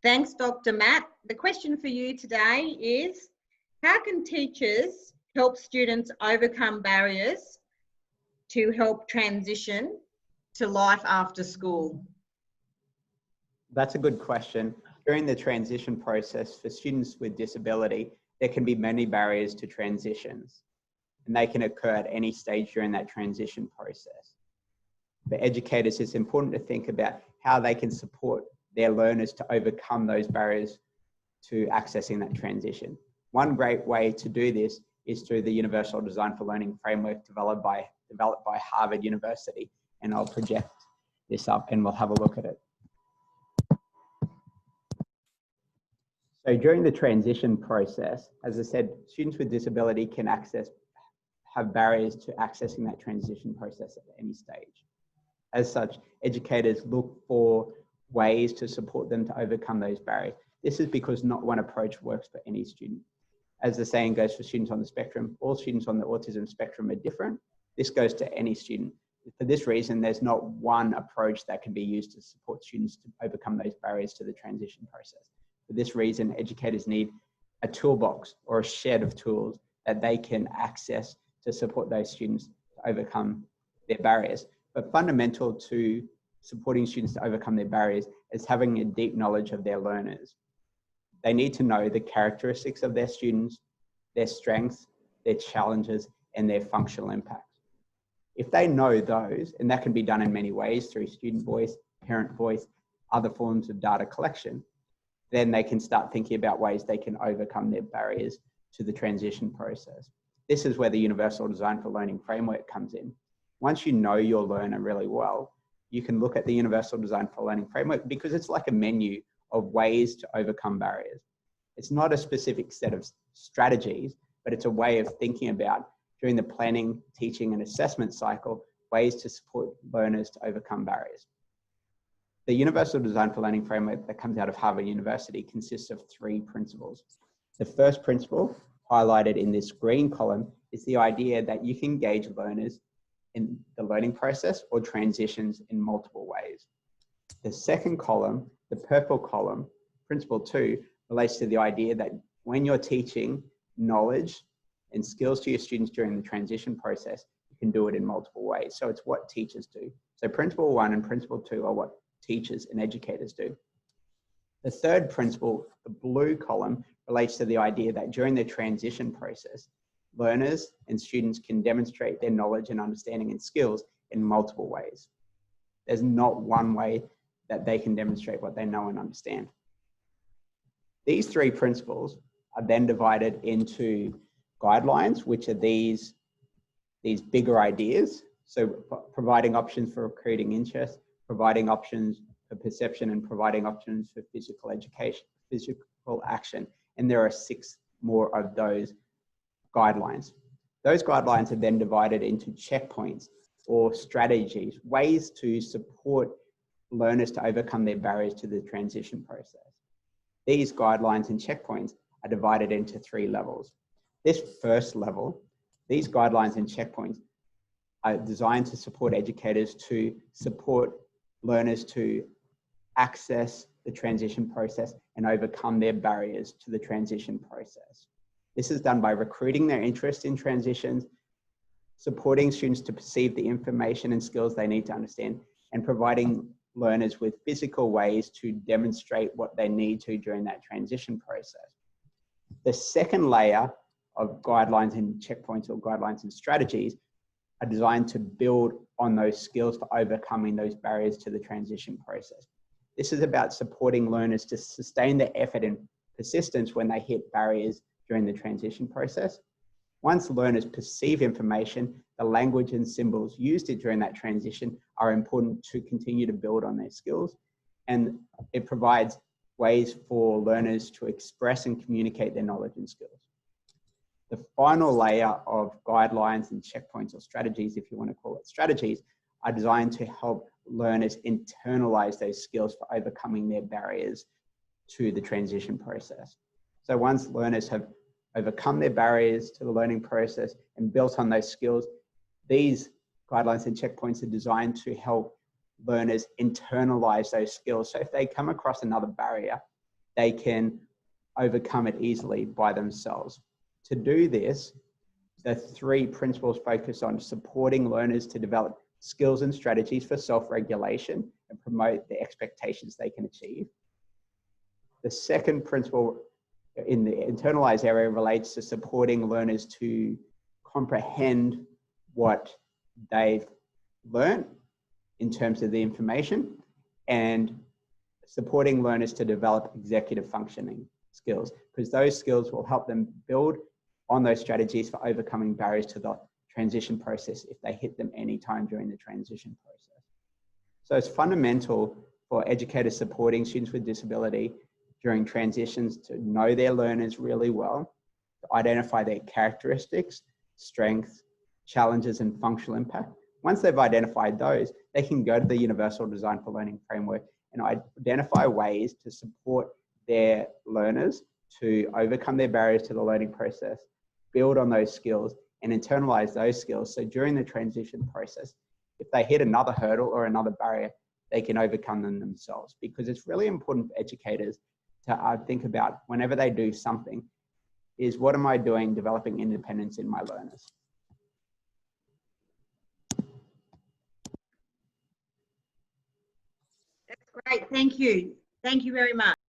Thanks, Dr. Matt. The question for you today is, how can teachers help students overcome barriers to help transition to life after school? That's a good question. During the transition process for students with disability, there can be many barriers to transitions, and they can occur at any stage during that transition process. For educators, it's important to think about how they can support their learners to overcome those barriers to accessing that transition. One great way to do this is through the Universal Design for Learning framework developed by Harvard University. And I'll project this up and we'll have a look at it. So during the transition process, as I said, students with disability can have barriers to accessing that transition process at any stage. As such, educators look for ways to support them to overcome those barriers. This is because not one approach works for any student. As the saying goes for students on the spectrum, all students on the autism spectrum are different. This goes to any student. For this reason, there's not one approach that can be used to support students to overcome those barriers to the transition process. For this reason, educators need a toolbox or a shed of tools that they can access to support those students to overcome their barriers. But fundamental to supporting students to overcome their barriers is having a deep knowledge of their learners. They need to know the characteristics of their students, their strengths, their challenges, and their functional impacts. If they know those, and that can be done in many ways through student voice, parent voice, other forms of data collection, then they can start thinking about ways they can overcome their barriers to the transition process. This is where the Universal Design for Learning framework comes in. Once you know your learner really well, you can look at the Universal Design for Learning framework because it's like a menu of ways to overcome barriers. It's not a specific set of strategies, but it's a way of thinking about, during the planning, teaching, and assessment cycle, ways to support learners to overcome barriers. The Universal Design for Learning framework that comes out of Harvard University consists of 3 principles. The first principle, highlighted in this green column, is the idea that you can engage learners in the learning process or transitions in multiple ways. The second column, the purple column, principle 2, relates to the idea that when you're teaching knowledge and skills to your students during the transition process, you can do it in multiple ways. So it's what teachers do. So principle 1 and principle 2 are what teachers and educators do. The third principle, the blue column, relates to the idea that during the transition process, learners and students can demonstrate their knowledge and understanding and skills in multiple ways. There's not one way that they can demonstrate what they know and understand. These 3 principles are then divided into guidelines, which are these bigger ideas. So providing options for creating interest, providing options for perception, and providing options for physical education, physical action. And there are 6 more of those guidelines. Those guidelines are then divided into checkpoints or strategies, ways to support learners to overcome their barriers to the transition process. These guidelines and checkpoints are divided into 3 levels. This first level, these guidelines and checkpoints are designed to support educators to support learners to access the transition process and overcome their barriers to the transition process. This is done by recruiting their interest in transitions, supporting students to perceive the information and skills they need to understand, and providing learners with physical ways to demonstrate what they need to during that transition process. The second layer of guidelines and checkpoints or guidelines and strategies are designed to build on those skills for overcoming those barriers to the transition process. This is about supporting learners to sustain their effort and persistence when they hit barriers during the transition process. Once learners perceive information, the language and symbols used during that transition are important to continue to build on their skills, and it provides ways for learners to express and communicate their knowledge and skills. The final layer of guidelines and checkpoints or strategies, if you want to call it strategies, are designed to help learners internalize those skills for overcoming their barriers to the transition process. So once learners have overcome their barriers to the learning process and built on those skills, these guidelines and checkpoints are designed to help learners internalize those skills. So if they come across another barrier, they can overcome it easily by themselves. To do this, the 3 principles focus on supporting learners to develop skills and strategies for self-regulation and promote the expectations they can achieve. The second principle in the internalized area relates to supporting learners to comprehend what they've learned in terms of the information, and supporting learners to develop executive functioning skills, because those skills will help them build on those strategies for overcoming barriers to the transition process if they hit them anytime during the transition process. So it's fundamental for educators supporting students with disability during transitions to know their learners really well, to identify their characteristics, strengths, challenges, and functional impact. Once they've identified those, they can go to the Universal Design for Learning framework and identify ways to support their learners to overcome their barriers to the learning process, build on those skills, and internalize those skills. So during the transition process, if they hit another hurdle or another barrier, they can overcome them themselves. Because it's really important for educators to think about, whenever they do something, is what am I doing developing independence in my learners? That's great. Thank you. Thank you very much.